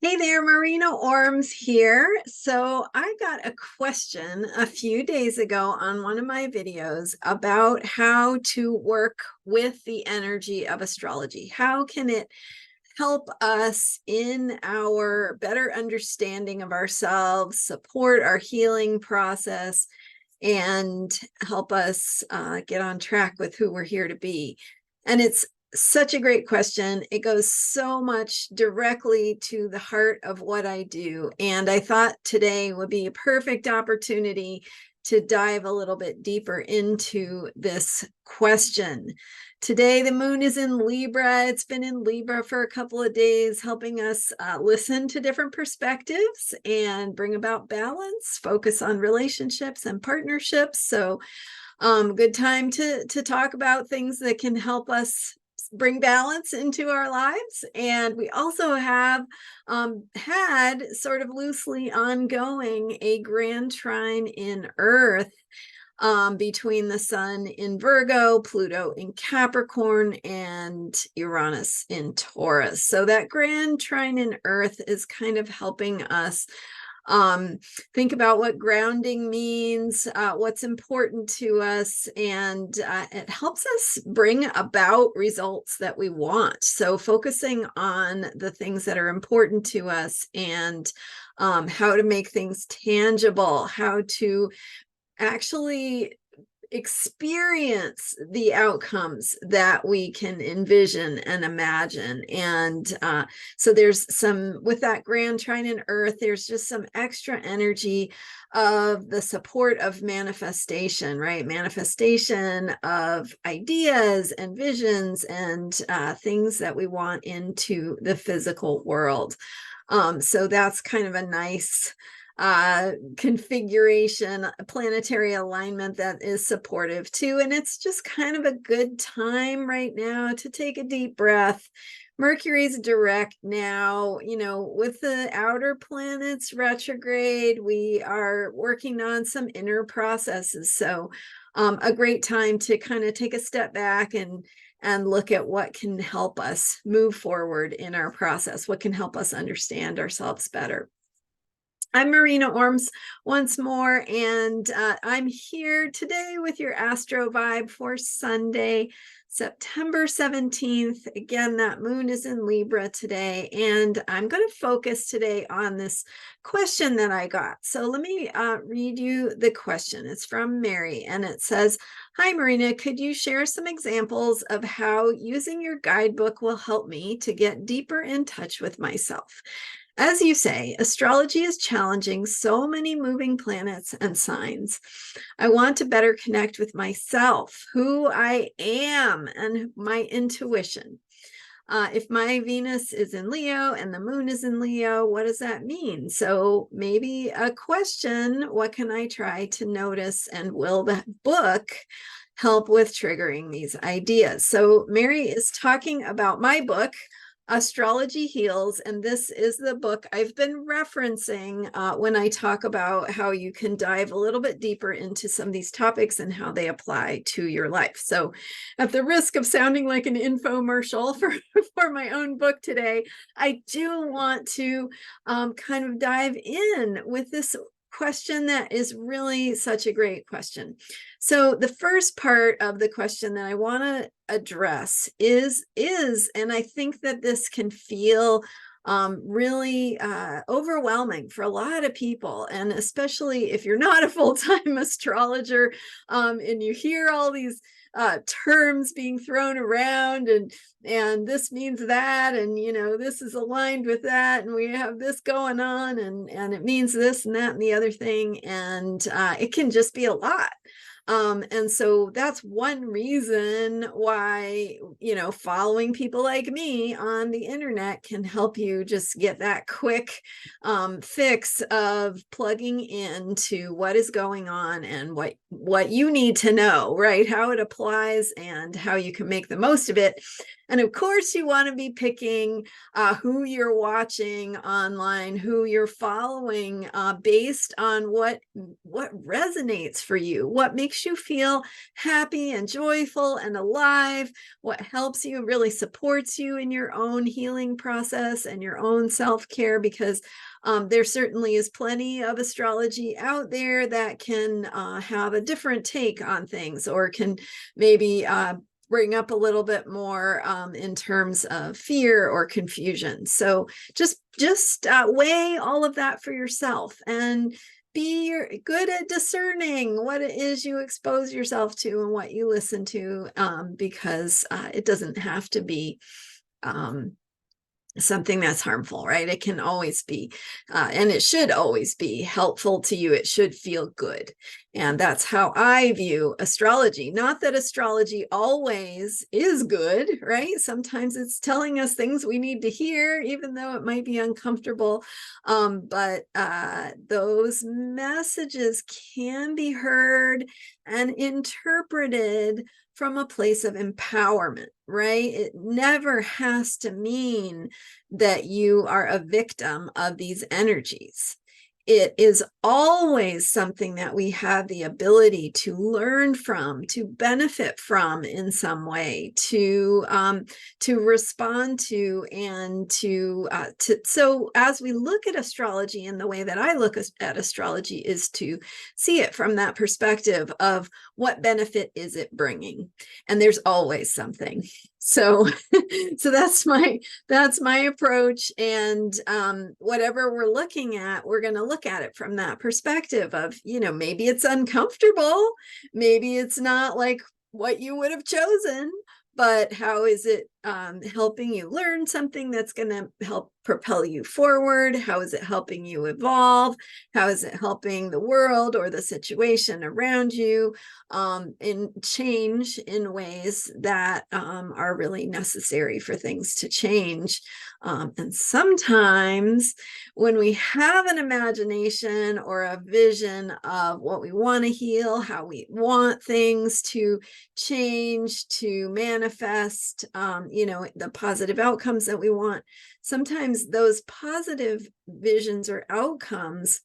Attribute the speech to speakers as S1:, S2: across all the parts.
S1: Hey there, Marina Orms here. So I got a question a few days ago on one of my videos about how to work with the energy of astrology. How can it help us in our better understanding of ourselves, support our healing process, and help us get on track with who we're here to be? And it's such a great question. It goes so much directly to the heart of what I do. And I thought today would be a perfect opportunity to dive a little bit deeper into this question. Today, the moon is in Libra. It's been in Libra for a couple of days, helping us listen to different perspectives and bring about balance, focus on relationships and partnerships. So good time to talk about things that can help us bring balance into our lives. And we also have had sort of loosely ongoing a Grand Trine in Earth between the sun in Virgo, Pluto in Capricorn, and Uranus in Taurus. So that Grand Trine in Earth is kind of helping us think about what grounding means, what's important to us, and it helps us bring about results that we want. So focusing on the things that are important to us and how to make things tangible, how to actually experience the outcomes that we can envision and imagine. And so there's some, with that Grand Trine in Earth, there's just some extra energy of the support of manifestation, right? Manifestation of ideas and visions and things that we want into the physical world. So that's kind of a nice configuration, a planetary alignment that is supportive too. And it's just kind of a good time right now to take a deep breath. Mercury's direct now, with the outer planets retrograde, we are working on some inner processes. So a great time to kind of take a step back and look at what can help us move forward in our process, what can help us understand ourselves better. I'm Marina Orms once more, and I'm here today with your Astro vibe for Sunday, September 17th. Again, that moon is in Libra today, and I'm going to focus today on this question that I got. So let me read you the question. It's from Mary, and it says, "Hi, Marina, could you share some examples of how using your guidebook will help me to get deeper in touch with myself? As you say, astrology is challenging so many moving planets and signs. I want to better connect with myself, who I am, and my intuition. If my Venus is in Leo and the moon is in Leo, what does that mean? So maybe a question, what can I try to notice, and will the book help with triggering these ideas?" So Mary is talking about my book, Astrology Heals, and this is the book I've been referencing when I talk about how you can dive a little bit deeper into some of these topics and how they apply to your life. So at the risk of sounding like an infomercial for my own book today, I do want to kind of dive in with this question that is really such a great question. So the first part of the question that I want to address is, and I think that this can feel really overwhelming for a lot of people, and especially if you're not a full-time astrologer and you hear all these terms being thrown around, and this means that, and this is aligned with that, and we have this going on, and it means this and that and the other thing, and it can just be a lot. And so that's one reason why, following people like me on the internet can help you just get that quick fix of plugging into what is going on and what you need to know, right? How it applies and how you can make the most of it. And of course, you want to be picking who you're watching online, who you're following, based on what resonates for you, what makes you feel happy and joyful and alive, what helps you, really supports you in your own healing process and your own self-care, because there certainly is plenty of astrology out there that can have a different take on things, or can maybe bring up a little bit more in terms of fear or confusion. So just weigh all of that for yourself, and be good at discerning what it is you expose yourself to and what you listen to, because it doesn't have to be something that's harmful, right? It can always be, and it should always be helpful to you. It should feel good. And that's how I view astrology. Not that astrology always is good, right? Sometimes it's telling us things we need to hear, even though it might be uncomfortable. But those messages can be heard and interpreted from a place of empowerment, right? It never has to mean that you are a victim of these energies. It is always something that we have the ability to learn from, to benefit from in some way, to respond to, and to so as we look at astrology, and the way that I look at astrology is to see it from that perspective of what benefit is it bringing, and there's always something. So that's my approach. And whatever we're looking at, we're going to look at it from that perspective of, maybe it's uncomfortable, maybe it's not like what you would have chosen, but how is it helping you learn something that's going to help propel you forward? How is it helping you evolve? How is it helping the world or the situation around you in change in ways that are really necessary for things to change? And sometimes when we have an imagination or a vision of what we want to heal, how we want things to change, to manifest, the positive outcomes that we want, sometimes those positive visions or outcomes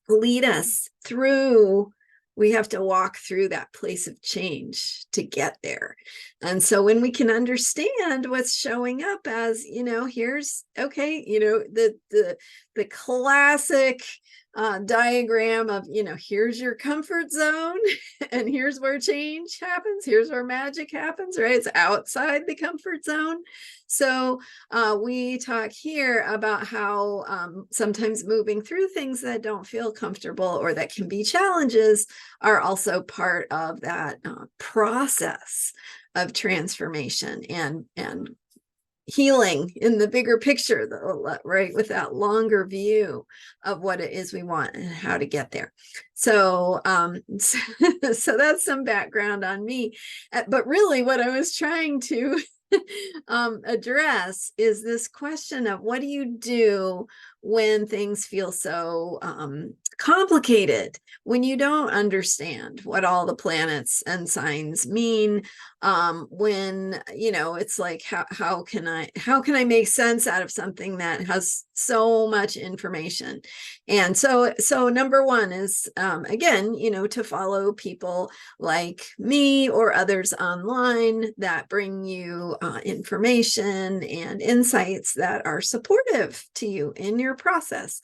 S1: lead us through. We have to walk through that place of change to get there. And so when we can understand what's showing up as, here's, okay, the classic diagram of, here's your comfort zone and here's where change happens. Here's where magic happens, right? It's outside the comfort zone. So we talk here about how sometimes moving through things that don't feel comfortable or that can be challenges are also part of that process of transformation and healing in the bigger picture, right? With that longer view of what it is we want and how to get there. So, so that's some background on me. But really what I was trying to address is this question of what do you do when things feel so complicated, when you don't understand what all the planets and signs mean, when it's like how can I make sense out of something that has so much information? And so number one is again, to follow people like me or others online that bring you information and insights that are supportive to you in your process.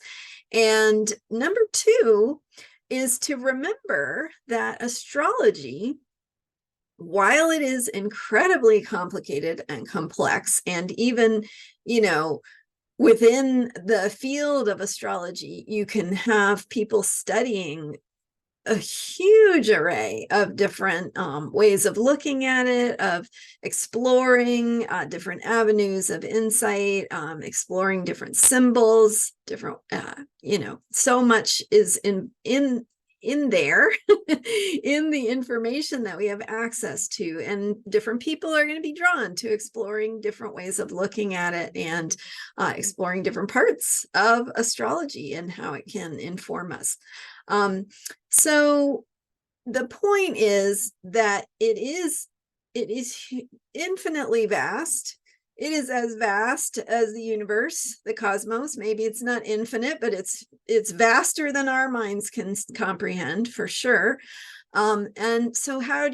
S1: And number two is to remember that astrology, while it is incredibly complicated and complex, and even, within the field of astrology, you can have people studying a huge array of different ways of looking at it, of exploring different avenues of insight, exploring different symbols, different, so much is in there in the information that we have access to, and different people are going to be drawn to exploring different ways of looking at it and exploring different parts of astrology and how it can inform us. So the point is that it is infinitely vast. It is as vast as the universe, the cosmos. Maybe it's not infinite, but it's vaster than our minds can comprehend, for sure. And so how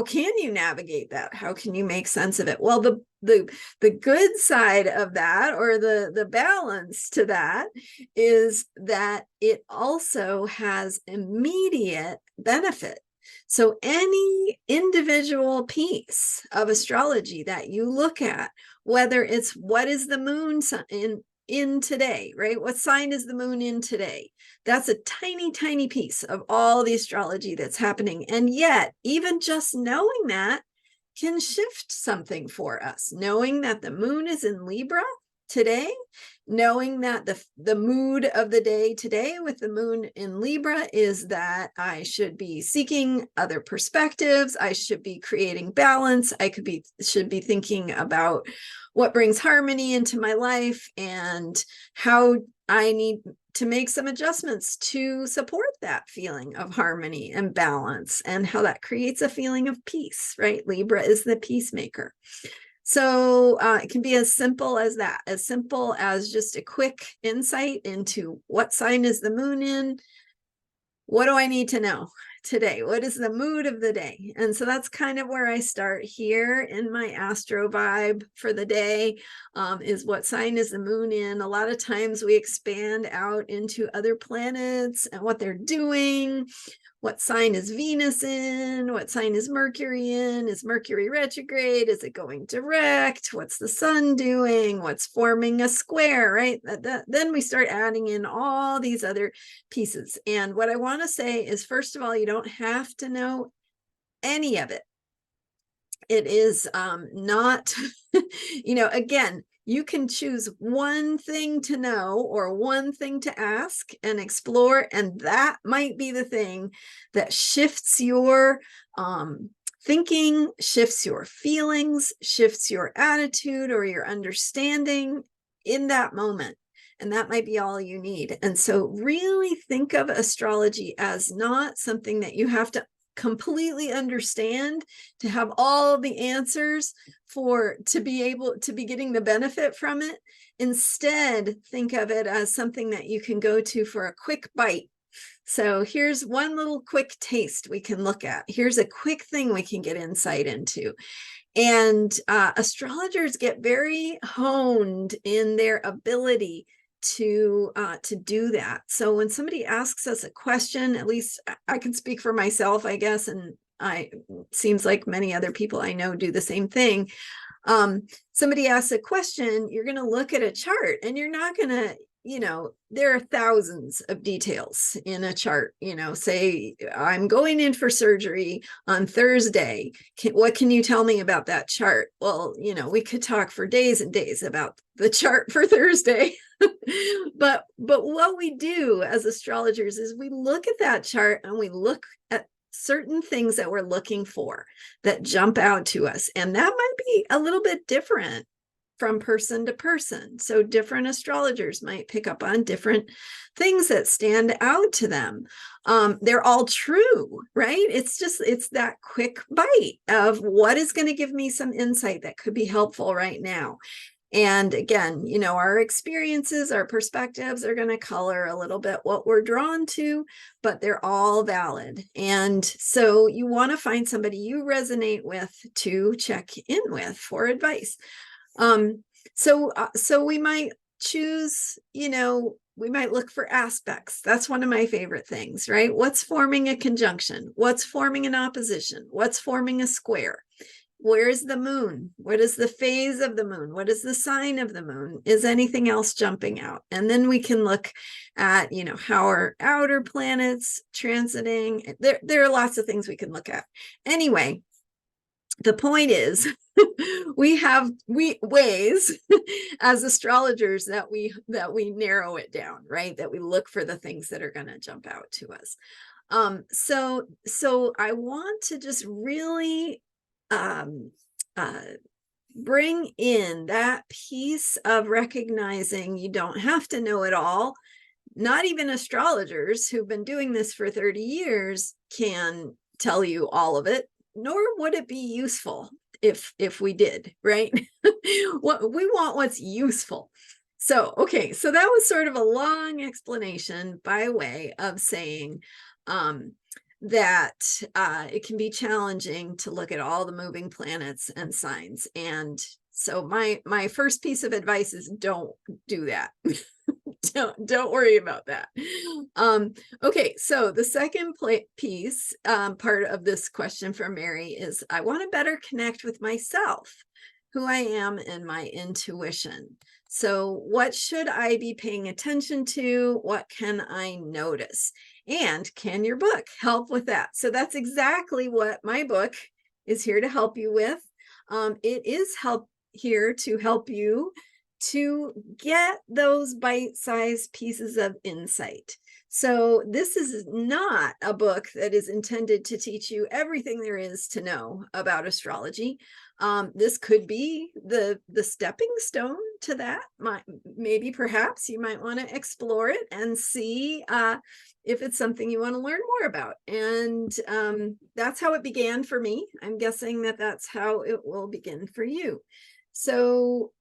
S1: can you navigate that? How can you make sense of it? Well, the good side of that, or the balance to that, is that it also has immediate benefit. So any individual piece of astrology that you look at, whether it's what is the moon in today, right? What sign is the moon in today? That's a tiny, tiny piece of all the astrology that's happening. And yet, even just knowing that can shift something for us. Knowing that the moon is in Libra today, knowing that the mood of the day today with the moon in Libra is that I should be seeking other perspectives. I should be creating balance. Should be thinking about what brings harmony into my life and how I need to make some adjustments to support that feeling of harmony and balance, and how that creates a feeling of peace, right? Libra is the peacemaker. So it can be as simple as that, as simple as just a quick insight into what sign is the moon in. What do I need to know today? What is the mood of the day? And so that's kind of where I start here in my Astro vibe for the day, is what sign is the moon in. A lot of times we expand out into other planets and what they're doing. What sign is Venus in? What sign is Mercury in? Is Mercury retrograde? Is it going direct? What's the sun doing? What's forming a square, right? Then we start adding in all these other pieces. And what I want to say is, first of all, you don't have to know any of it. It is not, again, you can choose one thing to know or one thing to ask and explore, and that might be the thing that shifts your thinking, shifts your feelings, shifts your attitude or your understanding in that moment. And that might be all you need. And so really think of astrology as not something that you have to completely understand to have all the answers to be able to be getting the benefit from it. Instead, think of it as something that you can go to for a quick bite. So here's one little quick taste we can look at. Here's a quick thing we can get insight into. And astrologers get very honed in their ability to do that. So when somebody asks us a question, at least I can speak for myself, I guess, and seems like many other people I know do the same thing. Somebody asks a question, you're going to look at a chart and you're not going to, there are thousands of details in a chart. Say I'm going in for surgery on Thursday. What can you tell me about that chart? Well, we could talk for days and days about the chart for Thursday. but what we do as astrologers is we look at that chart and we look at certain things that we're looking for that jump out to us. And that might be a little bit different from person to person. So different astrologers might pick up on different things that stand out to them. They're all true, right? It's that quick bite of what is going to give me some insight that could be helpful right now. And again, our experiences, our perspectives are going to color a little bit what we're drawn to, but they're all valid. And so you want to find somebody you resonate with to check in with for advice. So we might choose, we might look for aspects. That's one of my favorite things, right? What's forming a conjunction? What's forming an opposition? What's forming a square? Where is the moon? What is the phase of the moon? What is the sign of the moon? Is anything else jumping out? And then we can look at, how are outer planets transiting? There are lots of things we can look at. Anyway, the point is, we have ways as astrologers that we narrow it down, right? That we look for the things that are going to jump out to us. So I want to just really bring in that piece of recognizing you don't have to know it all. Not even astrologers who've been doing this for 30 years can tell you all of it. nor would it be useful if we did, right? What we want, what's useful. So, okay, so that was sort of a long explanation by way of saying that it can be challenging to look at all the moving planets and signs. And so my first piece of advice is don't do that. Don't worry about that. Okay, so the second piece, part of this question from Mary is, I want to better connect with myself, who I am, and my intuition. So what should I be paying attention to? What can I notice? And can your book help with that? So that's exactly what my book is here to help you with. It is here to help you to get those bite-sized pieces of insight. So this is not a book that is intended to teach you everything there is to know about astrology. This could be the stepping stone to that. Maybe perhaps you might want to explore it and see if it's something you want to learn more about. And that's how it began for me. I'm guessing that that's how it will begin for you. So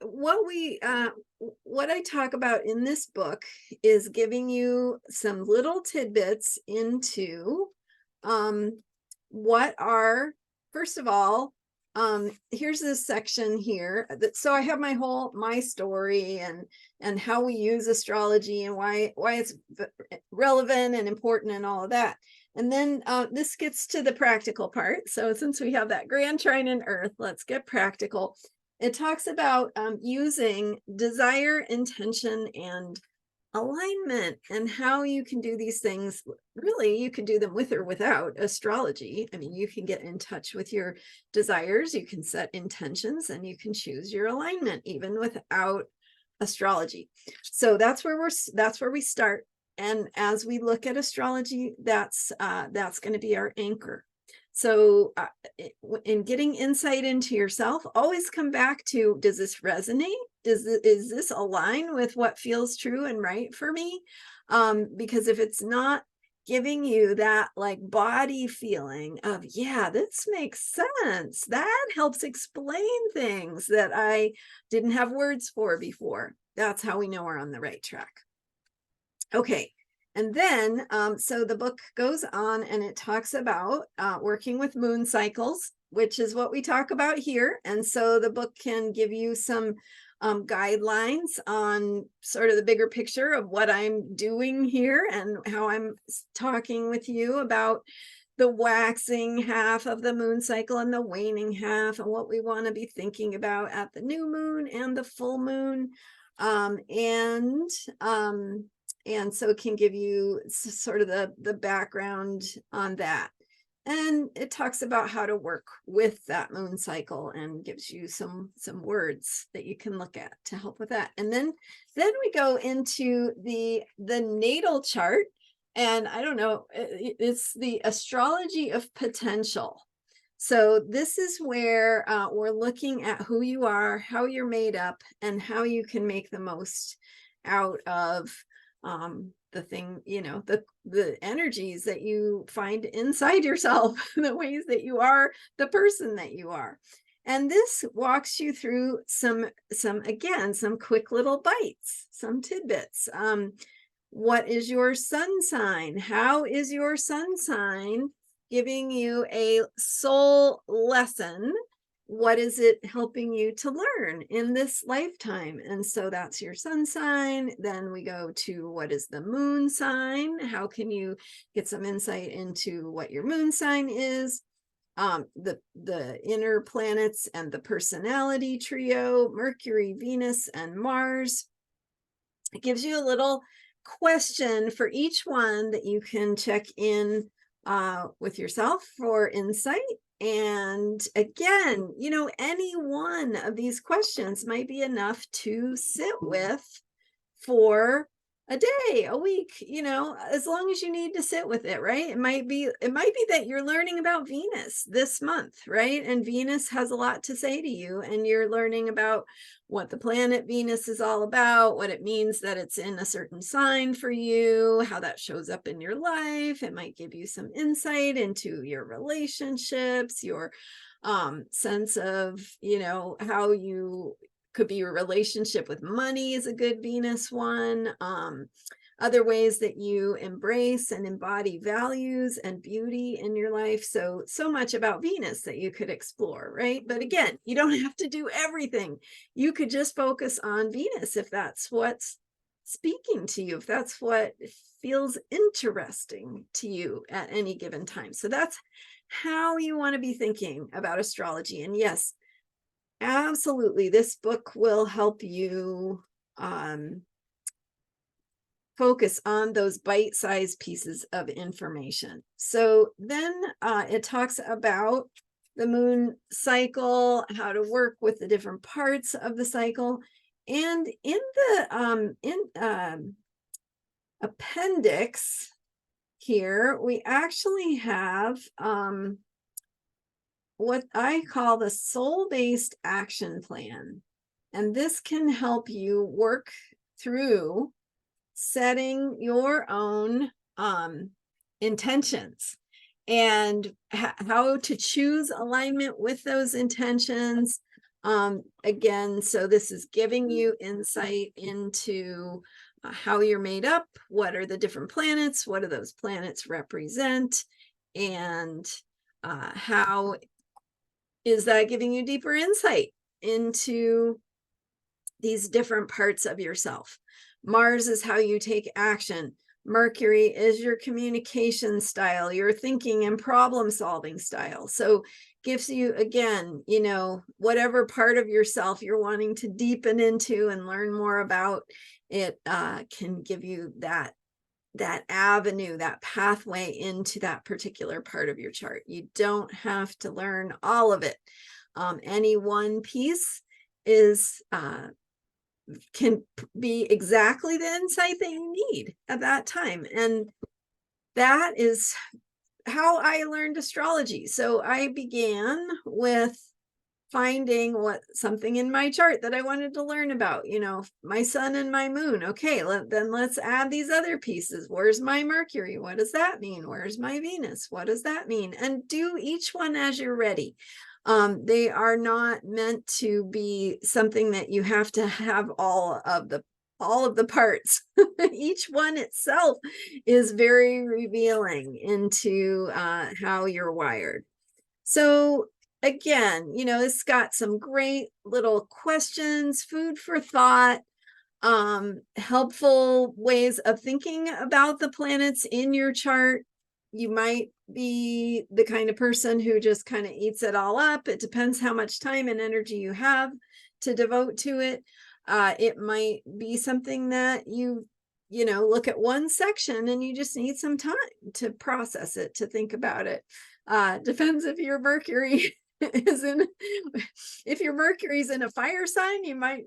S1: what I talk about in this book is giving you some little tidbits into what are, first of all, here's this section here. So I have my story and how we use astrology and why it's relevant and important and all of that. And then this gets to the practical part. So since we have that Grand Trine in Earth, let's get practical. It talks about using desire, intention, and alignment, and how you can do these things. Really, you can do them with or without astrology. I mean, you can get in touch with your desires, you can set intentions, and you can choose your alignment even without astrology. So that's where we start. And as we look at astrology, that's going to be our anchor. So in getting insight into yourself, always come back to, does this resonate? Is this align with what feels true and right for me? Because if it's not giving you that like body feeling of, yeah, this makes sense, that helps explain things that I didn't have words for before, that's how we know we're on the right track. Okay. And then, so the book goes on and it talks about working with moon cycles, which is what we talk about here. And so the book can give you some guidelines on sort of the bigger picture of what I'm doing here and how I'm talking with you about the waxing half of the moon cycle and the waning half, and what we want to be thinking about at the new moon and the full moon. And so it can give you sort of the background on that. And it talks about how to work with that moon cycle and gives you some words that you can look at to help with that. And then we go into the natal chart. And I don't know, it's the astrology of potential. So this is where we're looking at who you are, how you're made up, and how you can make the most out of the thing, the energies that you find inside yourself, the ways that you are the person that you are. And this walks you through some quick little bites, some tidbits. What is your sun sign? How is your sun sign giving you a soul lesson? What is it helping you to learn in this lifetime? And so that's your sun sign. Then we go to, what is the moon sign? How can you get some insight into what your moon sign is? The inner planets and the personality trio, Mercury, Venus, and Mars. It gives you a little question for each one that you can check in with yourself for insight. And again, any one of these questions might be enough to sit with for a day, a week, as long as you need to sit with it, right? It might be that you're learning about Venus this month, right? And Venus has a lot to say to you, and you're learning about what the planet Venus is all about, what it means that it's in a certain sign for you, how that shows up in your life. It might give you some insight into your relationships, your sense of, how you could be your relationship with money is a good Venus one. Other ways that you embrace and embody values and beauty in your life. So much about Venus that you could explore, right? But again, you don't have to do everything. You could just focus on Venus if that's what's speaking to you, if that's what feels interesting to you at any given time. So that's how you want to be thinking about astrology. And yes, absolutely. This book will help you focus on those bite-sized pieces of information. So then it talks about the moon cycle, how to work with the different parts of the cycle. And in the appendix here, we actually have what I call the soul-based action plan. And this can help you work through setting your own intentions and how to choose alignment with those intentions. Again, so this is giving you insight into how you're made up, what are the different planets, what do those planets represent, and how is that giving you deeper insight into these different parts of yourself. Mars is how you take action. Mercury is your communication style, your thinking and problem solving style. So gives you, again, whatever part of yourself you're wanting to deepen into and learn more about, it can give you that avenue, that pathway into that particular part of your chart. You don't have to learn all of it. Any one piece can be exactly the insight that you need at that time. And that is how I learned astrology. So I began with finding something in my chart that I wanted to learn about, my sun and my moon. Okay, then let's add these other pieces. Where's my Mercury? What does that mean? Where's my Venus? What does that mean? And do each one as you're ready. They are not meant to be something that you have to have all of the parts. Each one itself is very revealing into how you're wired. So again, it's got some great little questions, food for thought, helpful ways of thinking about the planets in your chart. You might be the kind of person who just kind of eats it all up. It depends how much time and energy you have to devote to it. It might be something that you look at one section and you just need some time to process it, to think about it. Depends if your Mercury if your Mercury's in a fire sign,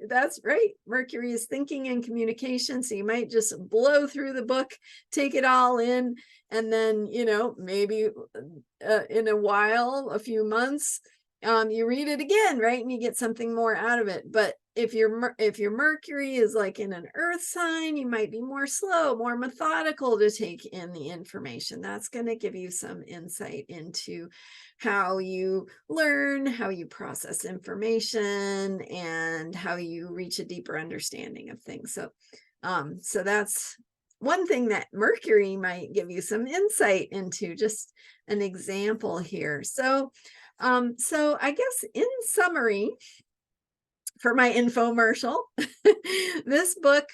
S1: that's great. Mercury is thinking and communication. So you might just blow through the book, take it all in, and then, maybe in a while, a few months, you read it again, right? And you get something more out of it. But if your Mercury is like in an earth sign, you might be more slow, more methodical to take in the information. That's going to give you some insight into how you learn, how you process information, and how you reach a deeper understanding of things. So that's one thing that Mercury might give you some insight into, just an example here. So I guess in summary, for my infomercial, this book,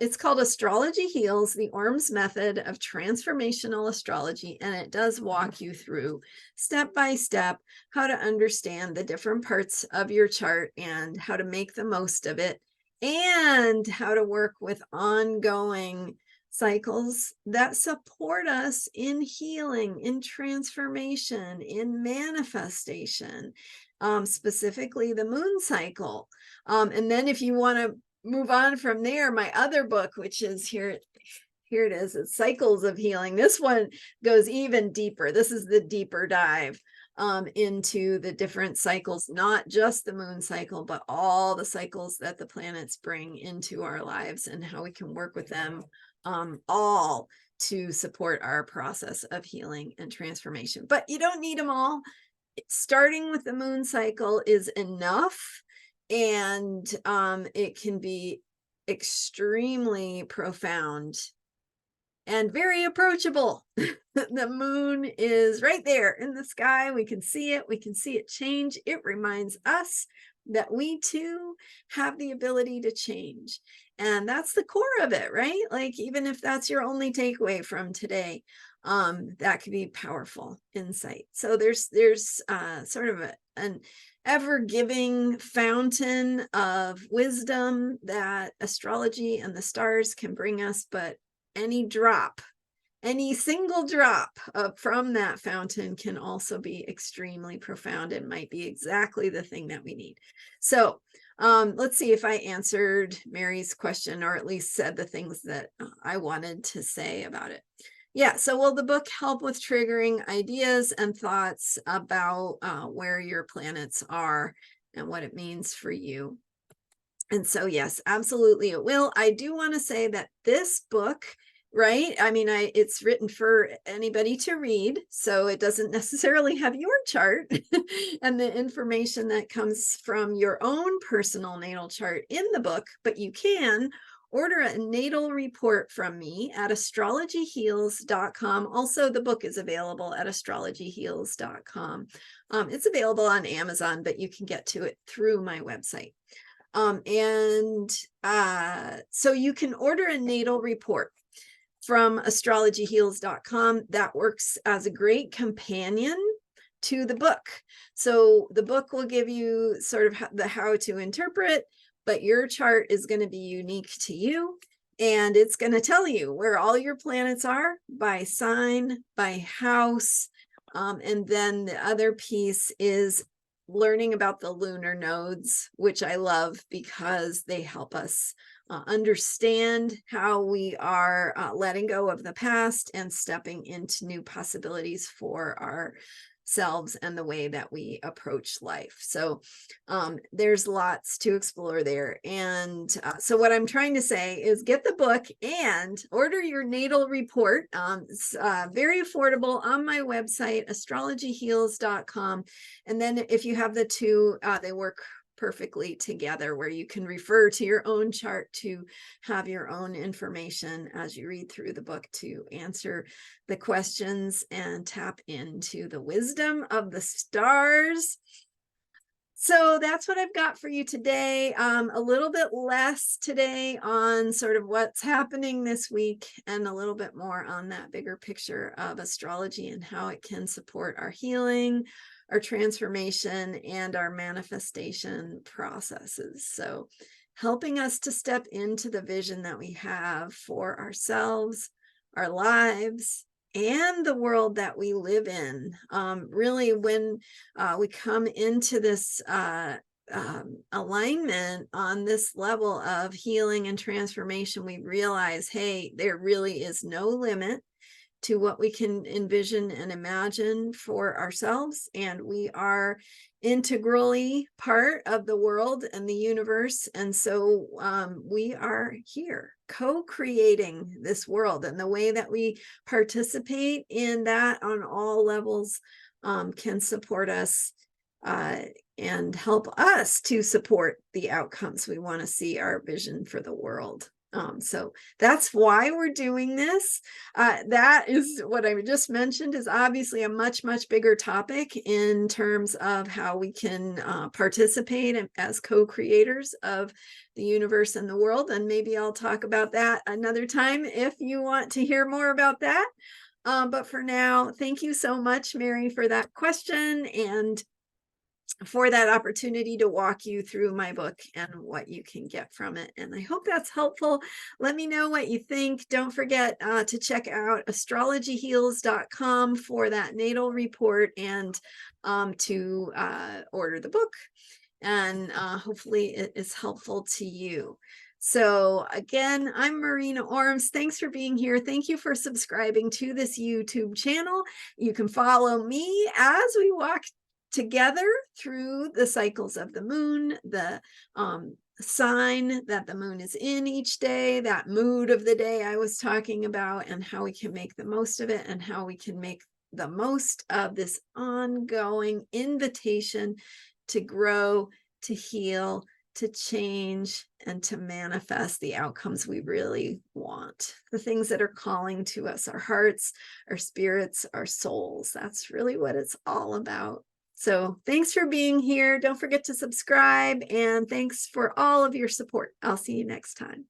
S1: it's called Astrology Heals, the Orms Method of Transformational Astrology, and it does walk you through step by step how to understand the different parts of your chart and how to make the most of it, and how to work with ongoing cycles that support us in healing, in transformation, in manifestation, specifically the moon cycle. And then if you want to move on from there, my other book, which is here it is, it's Cycles of Healing. This one goes even deeper. This is the deeper dive into the different cycles, not just the moon cycle, but all the cycles that the planets bring into our lives and how we can work with them all to support our process of healing and transformation. But you don't need them all. Starting with the moon cycle is enough, and it can be extremely profound and very approachable. The moon is right there in the sky. We can see it. We can see it change. It reminds us that we too have the ability to change. And that's the core of it, right? Like, even if that's your only takeaway from today, that could be powerful insight. So there's sort of an ever-giving fountain of wisdom that astrology and the stars can bring us, but any single drop from that fountain can also be extremely profound and might be exactly the thing that we need. So let's see if I answered Mary's question, or at least said the things that I wanted to say about it. Yeah, so will the book help with triggering ideas and thoughts about where your planets are and what it means for you? And so, yes, absolutely it will. I do want to say that this book, right? I mean, it's written for anybody to read, so it doesn't necessarily have your chart and the information that comes from your own personal natal chart in the book, but you can order a natal report from me at astrologyheals.com. Also, the book is available at astrologyheals.com. It's available on Amazon, but you can get to it through my website. So you can order a natal report from astrologyheals.com. That works as a great companion to the book. So the book will give you sort of the how to interpret, but your chart is going to be unique to you. And it's going to tell you where all your planets are by sign, by house. And then the other piece is learning about the lunar nodes, which I love because they help us understand how we are letting go of the past and stepping into new possibilities for ourselves and the way that we approach life. So there's lots to explore there. And so what I'm trying to say is get the book and order your natal report. It's very affordable on my website, astrologyheals.com. And then if you have the two, they work perfectly together, where you can refer to your own chart to have your own information as you read through the book to answer the questions and tap into the wisdom of the stars. So that's what I've got for you today. A little bit less today on sort of what's happening this week, and a little bit more on that bigger picture of astrology and how it can support our healing, our transformation, and our manifestation processes. So helping us to step into the vision that we have for ourselves, our lives, and the world that we live in. Really, when we come into this alignment on this level of healing and transformation, we realize, hey, there really is no limit to what we can envision and imagine for ourselves. And we are integrally part of the world and the universe. And so we are here co-creating this world, and the way that we participate in that on all levels can support us and help us to support the outcomes we want to see, our vision for the world. So that's why we're doing this. That is what I just mentioned is obviously a much, much bigger topic in terms of how we can participate as co-creators of the universe and the world. And maybe I'll talk about that another time if you want to hear more about that. But for now, thank you so much, Mary, for that question and for that opportunity to walk you through my book and what you can get from it. And I hope that's helpful. Let me know what you think. Don't forget to check out astrologyheals.com for that natal report and to order the book. And hopefully it is helpful to you. So again, I'm Marina Orms. Thanks for being here. Thank you for subscribing to this YouTube channel. You can follow me as we walk together through the cycles of the moon, the sign that the moon is in each day, that mood of the day I was talking about, and how we can make the most of it, and how we can make the most of this ongoing invitation to grow, to heal, to change, and to manifest the outcomes we really want. The things that are calling to us, our hearts, our spirits, our souls. That's really what it's all about. So thanks for being here. Don't forget to subscribe, and thanks for all of your support. I'll see you next time.